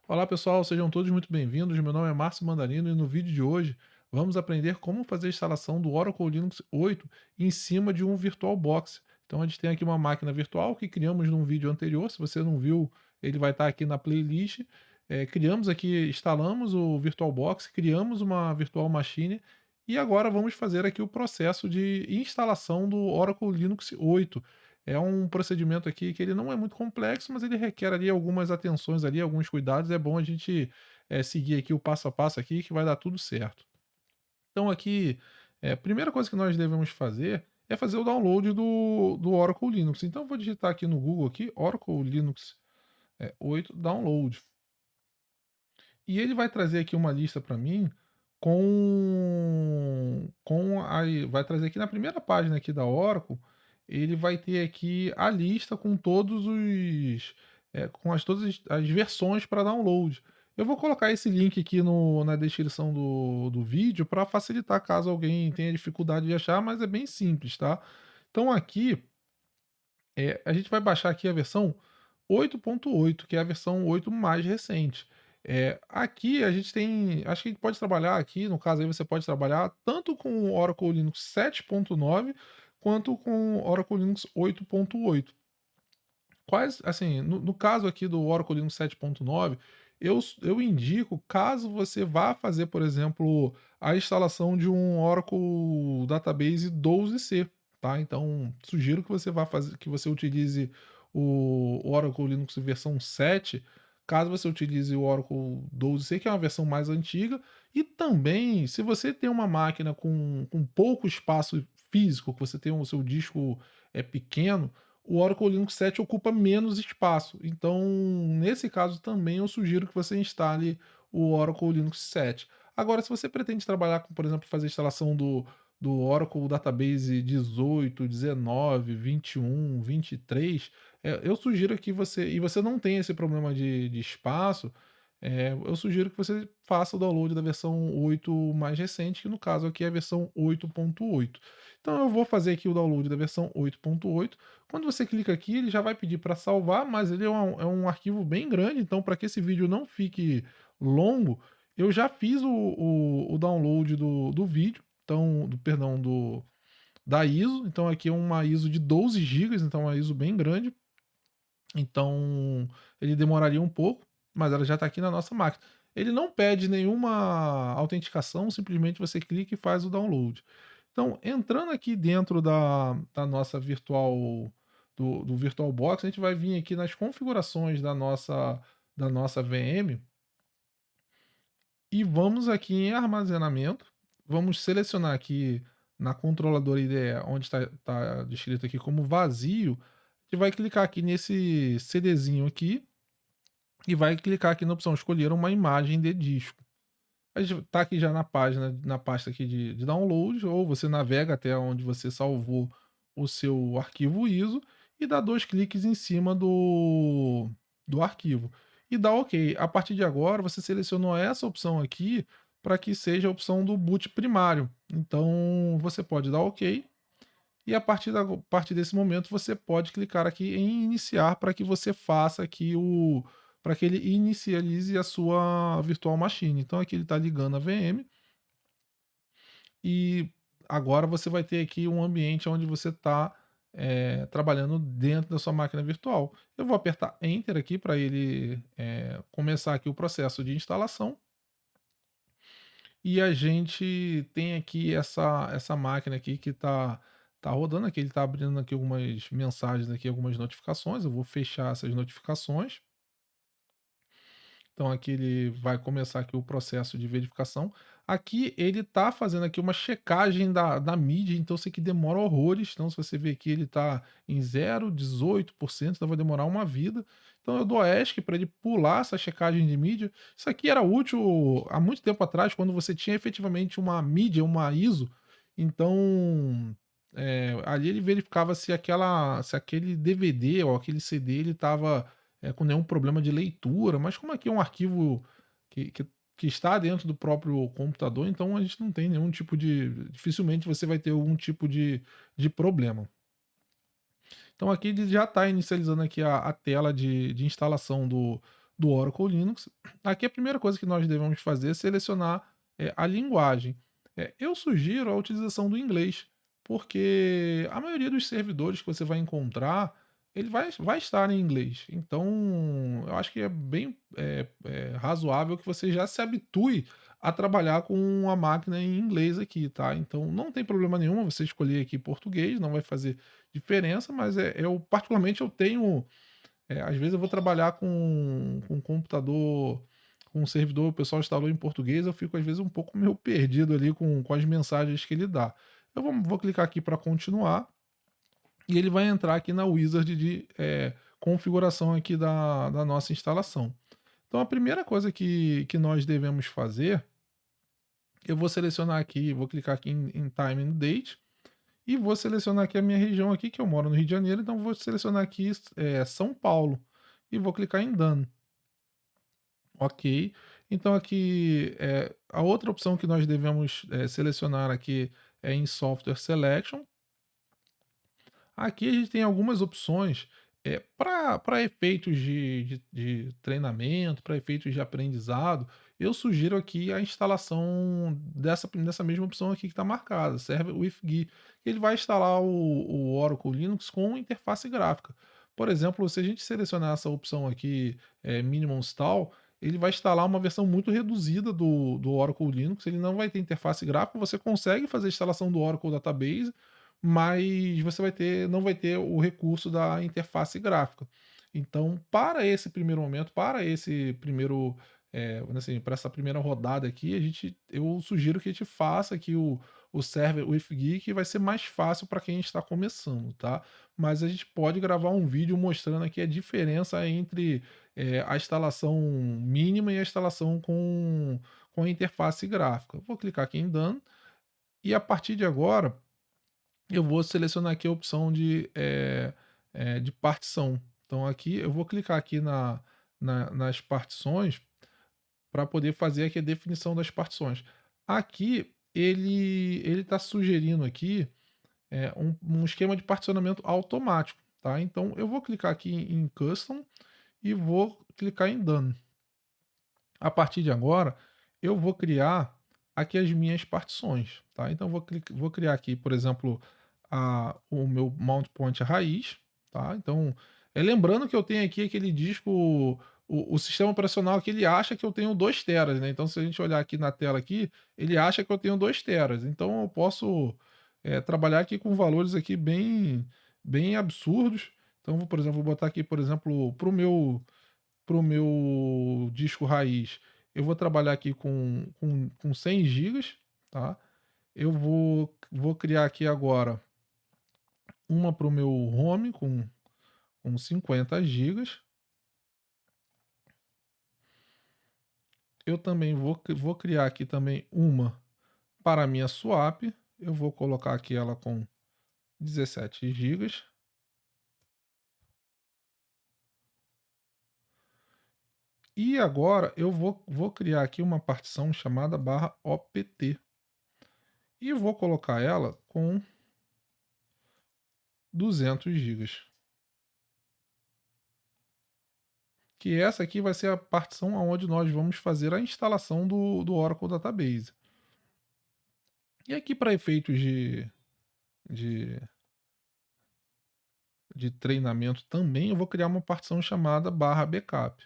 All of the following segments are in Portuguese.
Olá pessoal, sejam todos muito bem-vindos. Meu nome é Márcio Mandarino e no vídeo de hoje vamos aprender como fazer a instalação do Oracle Linux 8 em cima de um VirtualBox. Então a gente tem aqui uma máquina virtual que criamos num vídeo anterior. Se você não viu, ele vai estar aqui na playlist. Criamos aqui, instalamos o VirtualBox, criamos uma Virtual Machine e agora vamos fazer aqui o processo de instalação do Oracle Linux 8. É um procedimento aqui que ele não é muito complexo, mas ele requer ali algumas atenções ali, alguns cuidados. É bom a gente, seguir aqui o passo a passo aqui que vai dar tudo certo. Então aqui, a primeira coisa que nós devemos fazer é fazer o download do Oracle Linux. Então eu vou digitar aqui no Google aqui, Oracle Linux, 8 download. E ele vai trazer aqui uma lista para mim vai trazer aqui na primeira página aqui da Oracle, ele vai ter aqui a lista com todos os com todas as versões para download. Eu vou colocar esse link aqui na descrição do vídeo para facilitar caso alguém tenha dificuldade de achar, mas é bem simples, tá? Então aqui, a gente vai baixar aqui a versão 8.8, que é a versão 8 mais recente. Aqui a gente tem, acho que a gente pode trabalhar aqui, no caso aí você pode trabalhar tanto com o Oracle Linux 7.9 quanto com o Oracle Linux 8.8. Quais, assim, no caso aqui do Oracle Linux 7.9, eu indico, caso você vá fazer, por exemplo, a instalação de um Oracle Database 12c, tá? Então, sugiro que você vá fazer, que você utilize o Oracle Linux versão 7, caso você utilize o Oracle 12c, que é uma versão mais antiga, e também, se você tem uma máquina com pouco espaço físico, que você tem o seu disco pequeno, o Oracle Linux 7 ocupa menos espaço. Então, nesse caso também eu sugiro que você instale o Oracle Linux 7. Agora, se você pretende trabalhar com, por exemplo, fazer a instalação do Oracle Database 18, 19, 21, 23, eu sugiro que você, e você não tem esse problema de espaço, eu sugiro que você faça o download da versão 8 mais recente, que no caso aqui é a versão 8.8. Então eu vou fazer aqui o download da versão 8.8. Quando você clica aqui, ele já vai pedir para salvar, mas ele é um arquivo bem grande, então para que esse vídeo não fique longo, eu já fiz o download do vídeo, então, perdão, da ISO. Então aqui é uma ISO de 12 gigas, então é uma ISO bem grande. Então, ele demoraria um pouco, mas ela já está aqui na nossa máquina. Ele não pede nenhuma autenticação, simplesmente você clica e faz o download. Então, entrando aqui dentro da nossa virtual do VirtualBox, a gente vai vir aqui nas configurações da nossa VM e vamos aqui em armazenamento. Vamos selecionar aqui na controladora IDE, onde está descrito aqui como vazio. A gente vai clicar aqui nesse CDzinho aqui e vai clicar aqui na opção escolher uma imagem de disco. A gente está aqui já na página, na pasta aqui de download, ou você navega até onde você salvou o seu arquivo ISO e dá dois cliques em cima do arquivo e dá OK. A partir de agora, você selecionou essa opção aqui para que seja a opção do boot primário. Então você pode dar OK e a partir desse momento você pode clicar aqui em iniciar para que você faça aqui para que ele inicialize a sua virtual machine. Então aqui ele está ligando a VM e agora você vai ter aqui um ambiente onde você está trabalhando dentro da sua máquina virtual. Eu vou apertar Enter aqui para ele começar aqui o processo de instalação. E a gente tem aqui essa máquina aqui que tá rodando aqui, ele está abrindo aqui algumas mensagens aqui, algumas notificações. Eu vou fechar essas notificações. Então aqui ele vai começar aqui o processo de verificação. Aqui ele está fazendo aqui uma checagem da mídia, então isso aqui demora horrores. Então se você ver aqui ele está em 0,18%, então vai demorar uma vida. Então eu dou ESC para ele pular essa checagem de mídia. Isso aqui era útil há muito tempo atrás, quando você tinha efetivamente uma mídia, uma ISO. Então ali ele verificava se aquele DVD ou aquele CD ele estava com nenhum problema de leitura, mas como aqui é um arquivo que, que, que está dentro do próprio computador, então a gente não tem nenhum tipo de. Dificilmente você vai ter algum tipo de problema. Então aqui ele já está inicializando aqui a tela de instalação do Oracle Linux. Aqui a primeira coisa que nós devemos fazer é selecionar a linguagem. Eu sugiro a utilização do inglês, porque a maioria dos servidores que você vai encontrar, ele vai estar em inglês. Então, eu acho que é bem razoável que você já se habitue a trabalhar com a máquina em inglês aqui, tá? Então, não tem problema nenhum você escolher aqui português, não vai fazer diferença, mas eu particularmente eu tenho às vezes eu vou trabalhar com um computador, com um servidor, o pessoal instalou em português, eu fico às vezes um pouco meio perdido ali com as mensagens que ele dá. Eu vou clicar aqui para continuar, e ele vai entrar aqui na wizard de configuração aqui da nossa instalação. Então a primeira coisa que nós devemos fazer, eu vou selecionar aqui, vou clicar aqui em Time and Date, e vou selecionar aqui a minha região aqui, que eu moro no Rio de Janeiro, então vou selecionar aqui São Paulo, e vou clicar em Done. Ok. Então aqui, a outra opção que nós devemos, selecionar aqui é em Software Selection. Aqui a gente tem algumas opções, para efeitos de treinamento, para efeitos de aprendizado, eu sugiro aqui a instalação dessa mesma opção aqui que está marcada, Server with GUI. Ele vai instalar o Oracle Linux com interface gráfica. Por exemplo, se a gente selecionar essa opção aqui, Minimum Install, ele vai instalar uma versão muito reduzida do Oracle Linux, ele não vai ter interface gráfica, você consegue fazer a instalação do Oracle Database, mas você não vai ter o recurso da interface gráfica. Então, para esse primeiro momento, para esse primeiro, vamos dizer assim, para essa primeira rodada aqui, eu sugiro que a gente faça aqui o Server with GUI, que vai ser mais fácil para quem está começando, tá? Mas a gente pode gravar um vídeo mostrando aqui a diferença entre a instalação mínima e a instalação com a interface gráfica. Vou clicar aqui em Done, e a partir de agora eu vou selecionar aqui a opção de partição. Então aqui eu vou clicar aqui nas partições para poder fazer aqui a definição das partições. Aqui ele está sugerindo aqui um esquema de particionamento automático, tá? Então eu vou clicar aqui em Custom e vou clicar em Done. A partir de agora, eu vou criar aqui as minhas partições, tá? Então vou criar aqui, por exemplo, o meu mount point raiz, tá? Então, lembrando que eu tenho aqui aquele disco, o sistema operacional que ele acha que eu tenho 2 teras, né? Então, se a gente olhar aqui na tela aqui, ele acha que eu tenho 2 teras. Então, eu posso trabalhar aqui com valores aqui bem absurdos. Então, por exemplo, vou botar aqui, por exemplo, para o meu disco raiz, eu vou trabalhar aqui com 100 gigas, tá? Eu vou criar aqui agora uma para o meu home com 50 gigas. Eu também vou criar aqui também uma para a minha swap. Eu vou colocar aqui ela com 17 gigas. E agora eu vou criar aqui uma partição chamada /opt e vou colocar ela com 200 gigas. Que essa aqui vai ser a partição aonde nós vamos fazer a instalação do Oracle Database. E aqui para efeitos de, de treinamento também, eu vou criar uma partição chamada /backup.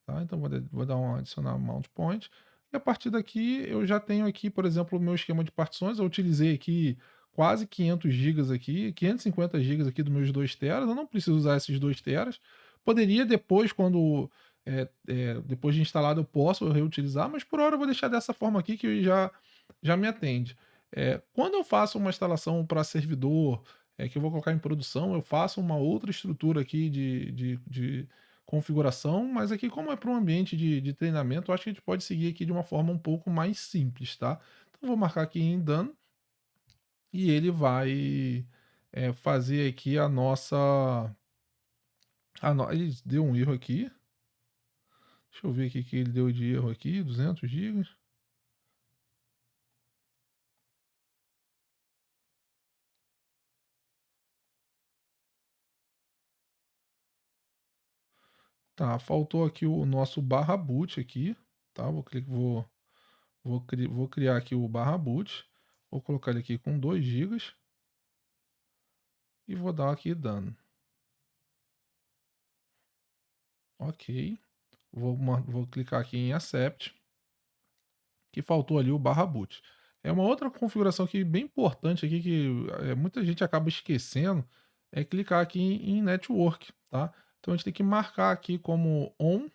Tá? Então vou dar um adicionar mount point. E a partir daqui eu já tenho aqui, por exemplo, o meu esquema de partições. Eu utilizei aqui quase 500 gigas aqui, 550 gigas aqui dos meus 2 teras. Eu não preciso usar esses 2 teras. Poderia depois, depois de instalado, eu posso reutilizar, mas por hora eu vou deixar dessa forma aqui que já me atende. Quando eu faço uma instalação para servidor, que eu vou colocar em produção, eu faço uma outra estrutura aqui de configuração, mas aqui, como é para um ambiente de treinamento, eu acho que a gente pode seguir aqui de uma forma um pouco mais simples, tá? Então, vou marcar aqui em Done e ele vai fazer aqui a nossa. Ele deu um erro aqui. Deixa eu ver aqui que ele deu de erro aqui, 200 gigas. Tá, faltou aqui o nosso barra boot aqui, tá? Vou criar aqui o barra boot, vou colocar ele aqui com 2 gigas e vou dar aqui done. Ok, vou clicar aqui em accept, que faltou ali o barra boot. É uma outra configuração aqui bem importante aqui que muita gente acaba esquecendo, é clicar aqui em network, tá? Então a gente tem que marcar aqui como on.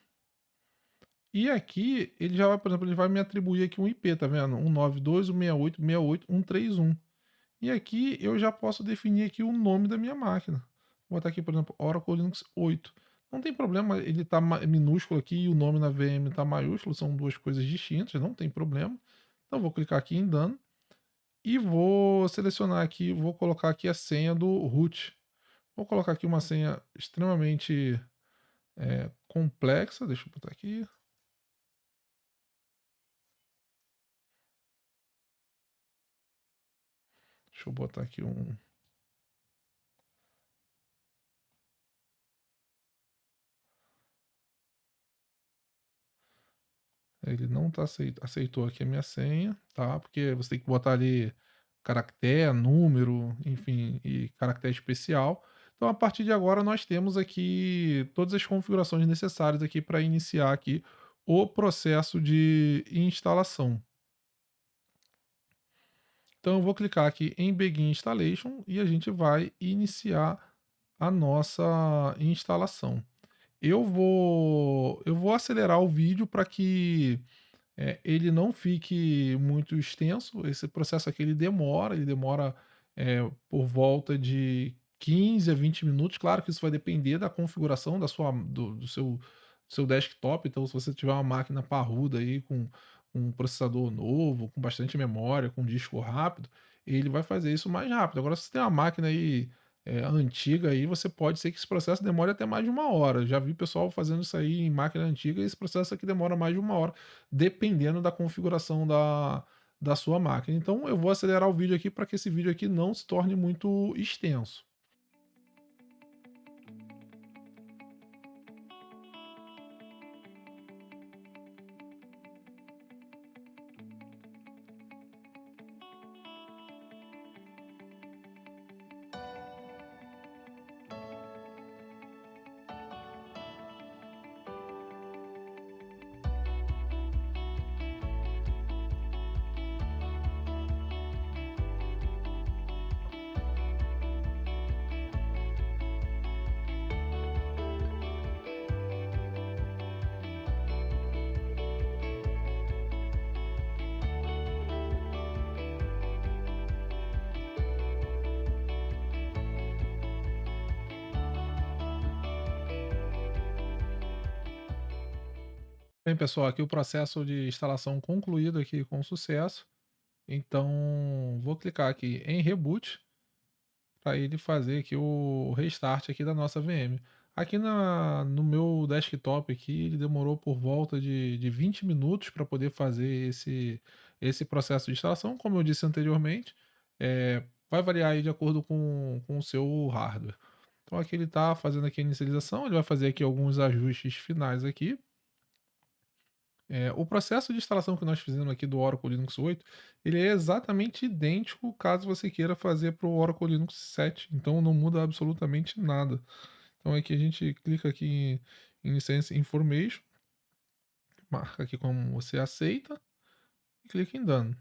E aqui ele já vai, por exemplo, ele vai me atribuir aqui um IP, tá vendo? 192.168.168.131. E aqui eu já posso definir aqui o nome da minha máquina. Vou botar aqui, por exemplo, Oracle Linux 8. Não tem problema, ele tá minúsculo aqui e o nome na VM tá maiúsculo, são duas coisas distintas, não tem problema. Então vou clicar aqui em Done e vou selecionar aqui, vou colocar aqui a senha do root. Vou colocar aqui uma senha extremamente complexa, deixa eu botar aqui. Deixa eu botar aqui um. Ele não tá aceitou aqui a minha senha, tá? Porque você tem que botar ali caractere, número, enfim, e caractere especial. Então, a partir de agora, nós temos aqui todas as configurações necessárias aqui para iniciar aqui o processo de instalação. Então, eu vou clicar aqui em Begin Installation e a gente vai iniciar a nossa instalação. Eu vou acelerar o vídeo para que ele não fique muito extenso. Esse processo aqui ele demora por volta de 15 a 20 minutos. Claro que isso vai depender da configuração do seu desktop. Então, se você tiver uma máquina parruda aí com um processador novo, com bastante memória, com disco rápido, ele vai fazer isso mais rápido. Agora, se você tem uma máquina aí antiga aí, você pode ser que esse processo demore até mais de 1 hora. Já vi pessoal fazendo isso aí em máquina antiga e esse processo aqui demora mais de 1 hora, dependendo da configuração da sua máquina. Então eu vou acelerar o vídeo aqui para que esse vídeo aqui não se torne muito extenso. Bem, pessoal, aqui o processo de instalação concluído aqui com sucesso. Então, vou clicar aqui em Reboot para ele fazer aqui o restart aqui da nossa VM. Aqui no meu desktop aqui, ele demorou por volta de 20 minutos para poder fazer esse processo de instalação. Como eu disse anteriormente, vai variar aí de acordo com o seu hardware. Então aqui ele está fazendo aqui a inicialização, ele vai fazer aqui alguns ajustes finais aqui. O processo de instalação que nós fizemos aqui do Oracle Linux 8, ele é exatamente idêntico caso você queira fazer para o Oracle Linux 7, então não muda absolutamente nada. Então aqui a gente clica aqui em License Information, marca aqui como você aceita e clica em Done.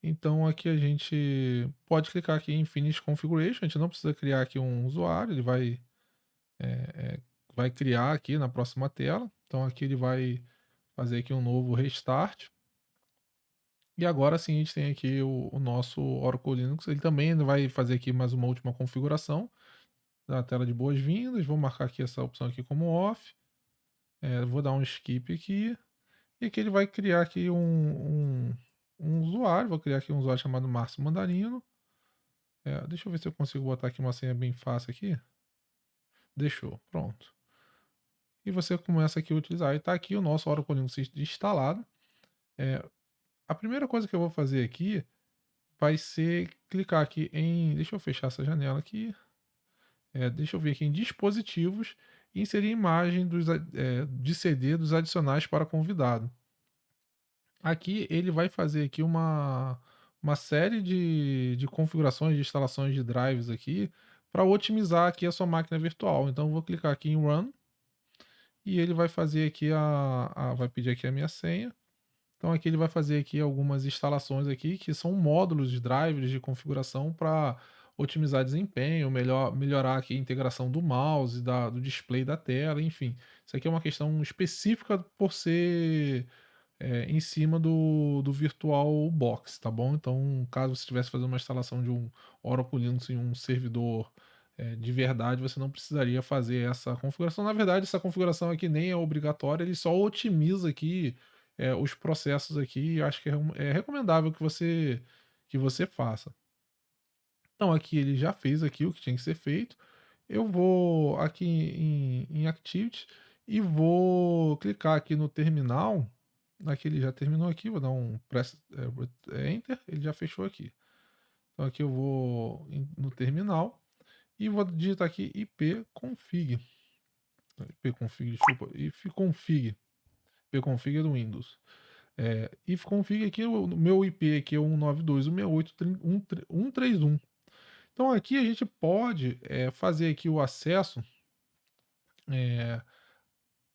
Então aqui a gente pode clicar aqui em Finish Configuration, a gente não precisa criar aqui um usuário, ele vai criar aqui na próxima tela. Então aqui ele vai fazer aqui um novo restart. E agora sim a gente tem aqui o nosso Oracle Linux. Ele também vai fazer aqui mais uma última configuração da tela de boas-vindas. Vou marcar aqui essa opção aqui como off. Vou dar um skip aqui. E aqui ele vai criar aqui um usuário. Vou criar aqui um usuário chamado Márcio Mandarino. Deixa eu ver se eu consigo botar aqui uma senha bem fácil aqui. Deixou, pronto. E você começa aqui a utilizar. E está aqui o nosso Oracle Linux instalado. A primeira coisa que eu vou fazer aqui vai ser clicar aqui em. Deixa eu fechar essa janela aqui. Deixa eu ver aqui em dispositivos e inserir imagem de CD dos adicionais para convidado. Aqui ele vai fazer aqui uma série de configurações, de instalações de drives aqui, para otimizar aqui a sua máquina virtual. Então eu vou clicar aqui em Run, e ele vai fazer aqui vai pedir aqui a minha senha. Então aqui ele vai fazer aqui algumas instalações aqui, que são módulos de drivers de configuração para otimizar desempenho, melhorar aqui a integração do mouse, do display da tela, enfim. Isso aqui é uma questão específica por ser em cima do VirtualBox, tá bom? Então, caso você estivesse fazendo uma instalação de um Oracle Linux em um servidor de verdade, você não precisaria fazer essa configuração. Na verdade, essa configuração aqui nem é obrigatória, ele só otimiza aqui os processos aqui. E acho que é recomendável que você faça. Então, aqui ele já fez aqui o que tinha que ser feito. Eu vou aqui em Activity e vou clicar aqui no terminal. Aqui ele já terminou aqui, vou dar um Enter, ele já fechou aqui. Então aqui eu vou no terminal e vou digitar aqui ipconfig. Ipconfig, desculpa, ifconfig. Ipconfig é do Windows. Ifconfig aqui, o meu IP aqui é 192.168.131. Então aqui a gente pode fazer aqui o acesso é,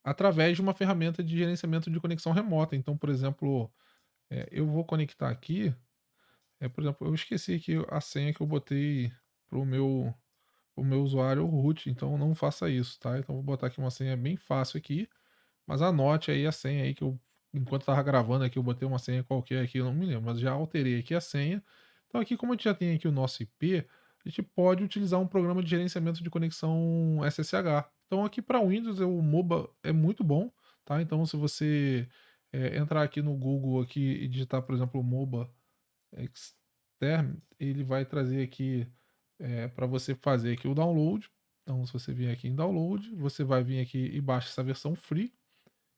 através de uma ferramenta de gerenciamento de conexão remota. Então, por exemplo, eu vou conectar aqui, por exemplo, eu esqueci aqui a senha que eu botei para o meu usuário root, então não faça isso, tá? Então vou botar aqui uma senha bem fácil aqui, mas anote aí a senha aí que eu, enquanto estava gravando aqui, eu botei uma senha qualquer aqui, eu não me lembro, mas já alterei aqui a senha. Então aqui, como a gente já tem aqui o nosso IP, a gente pode utilizar um programa de gerenciamento de conexão SSH. Então aqui para Windows o MOBA é muito bom, tá? Então se você entrar aqui no Google aqui e digitar, por exemplo, MOBA Extern, ele vai trazer aqui para você fazer aqui o download. Então se você vier aqui em download, você vai vir aqui e baixa essa versão free.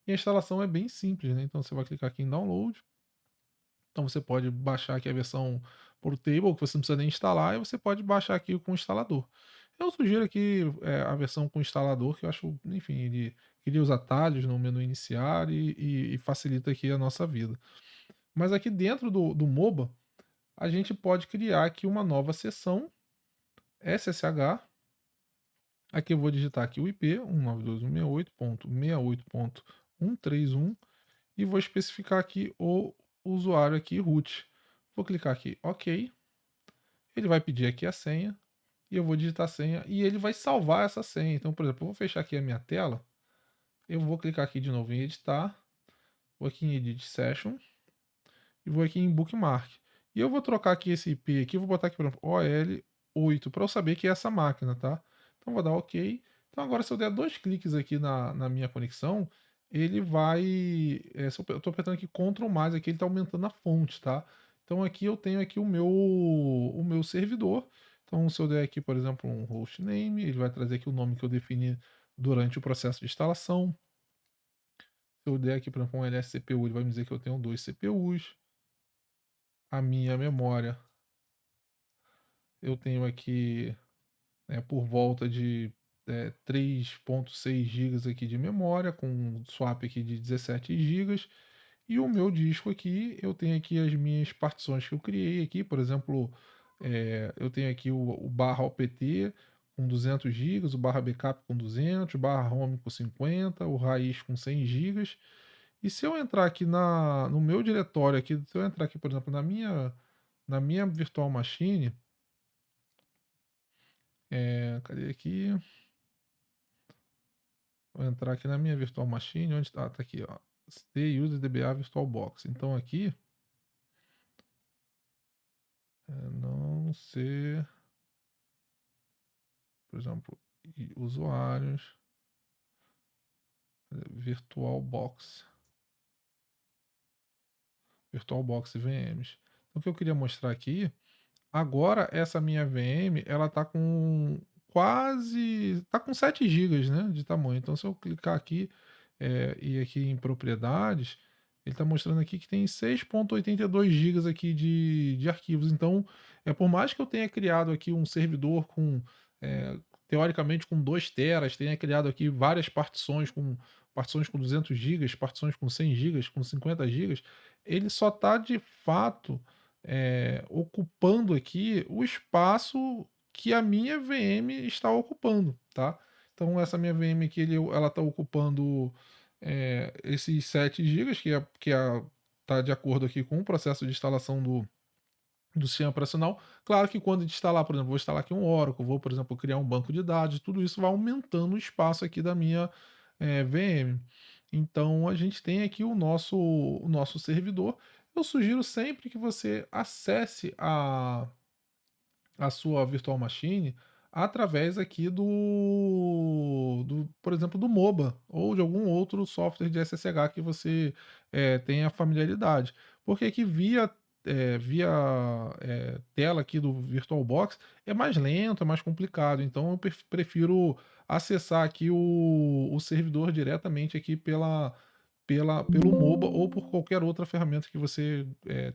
E a instalação é bem simples, né? Então você vai clicar aqui em download. Então você pode baixar aqui a versão portable, que você não precisa nem instalar, e você pode baixar aqui com o instalador. Eu sugiro aqui a versão com instalador, que eu acho, enfim, ele cria os atalhos no menu iniciar e facilita aqui a nossa vida. Mas aqui dentro do MOBA, a gente pode criar aqui uma nova seção SSH. Aqui eu vou digitar aqui o IP 192.168.168.131 e vou especificar aqui o usuário aqui root. Vou clicar aqui OK. Ele vai pedir aqui a senha e eu vou digitar a senha e ele vai salvar essa senha. Então, por exemplo, eu vou fechar aqui a minha tela. Eu vou clicar aqui de novo em editar, vou aqui em Edit Session e vou aqui em Bookmark. E eu vou trocar aqui esse IP aqui, vou botar aqui, por exemplo, OL8 para eu saber que é essa máquina, tá? Então vou dar OK. Então agora se eu der dois cliques aqui na minha conexão, ele vai, se eu tô apertando aqui Ctrl+, aqui ele tá aumentando a fonte, tá? Então aqui eu tenho aqui o meu servidor. Então se eu der aqui, por exemplo, um hostname, ele vai trazer aqui o nome que eu defini durante o processo de instalação. Se eu der aqui, por exemplo, um LSCPU, ele vai me dizer que eu tenho 2 CPUs. A minha memória, eu tenho aqui por volta de 3.6 GB aqui de memória, com um swap aqui de 17 GB. E o meu disco aqui, eu tenho aqui as minhas partições que eu criei aqui, por exemplo, eu tenho aqui o barra OPT com 200 GB, o barra backup com 200, o barra home com 50, o raiz com 100 GB. E se eu entrar aqui no meu diretório aqui, se eu entrar aqui, por exemplo, na minha virtual machine, cadê aqui? Vou entrar aqui na minha virtual machine, onde está? Tá aqui, ó. C use DBA VirtualBox. Então aqui, não ser, por exemplo, usuários, VirtualBox, VirtualBox VMs. Então o que eu queria mostrar aqui, agora essa minha VM, ela tá com tá com 7 GB, né, de tamanho. Então se eu clicar aqui e aqui em propriedades, ele está mostrando aqui que tem 6.82 GB aqui de arquivos. Então, por mais que eu tenha criado aqui um servidor com teoricamente com 2 teras, tenha criado aqui várias partições com 200 gigas, partições com 100 gigas, com 50 gigas, ele só está de fato, ocupando aqui o espaço que a minha VM está ocupando, tá. Então essa minha VM aqui ela está ocupando, esses 7 gigas tá de acordo aqui com o processo de instalação do sistema operacional. Claro que quando a gente instalar, por exemplo, vou instalar aqui um Oracle, vou, por exemplo, criar um banco de dados, tudo isso vai aumentando o espaço aqui da minha, VM. Então a gente tem aqui o nosso servidor. Eu sugiro sempre que você acesse a sua virtual machine através aqui por exemplo, do MOBA ou de algum outro software de SSH que você, tenha familiaridade. Porque aqui via, tela aqui do VirtualBox é mais lento, é mais complicado, então eu prefiro acessar aqui o servidor diretamente aqui pelo MOBA ou por qualquer outra ferramenta que você,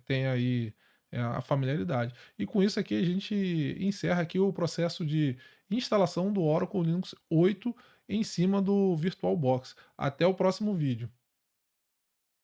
tenha aí, a familiaridade. E com isso aqui a gente encerra aqui o processo de instalação do Oracle Linux 8 em cima do VirtualBox. Até o próximo vídeo.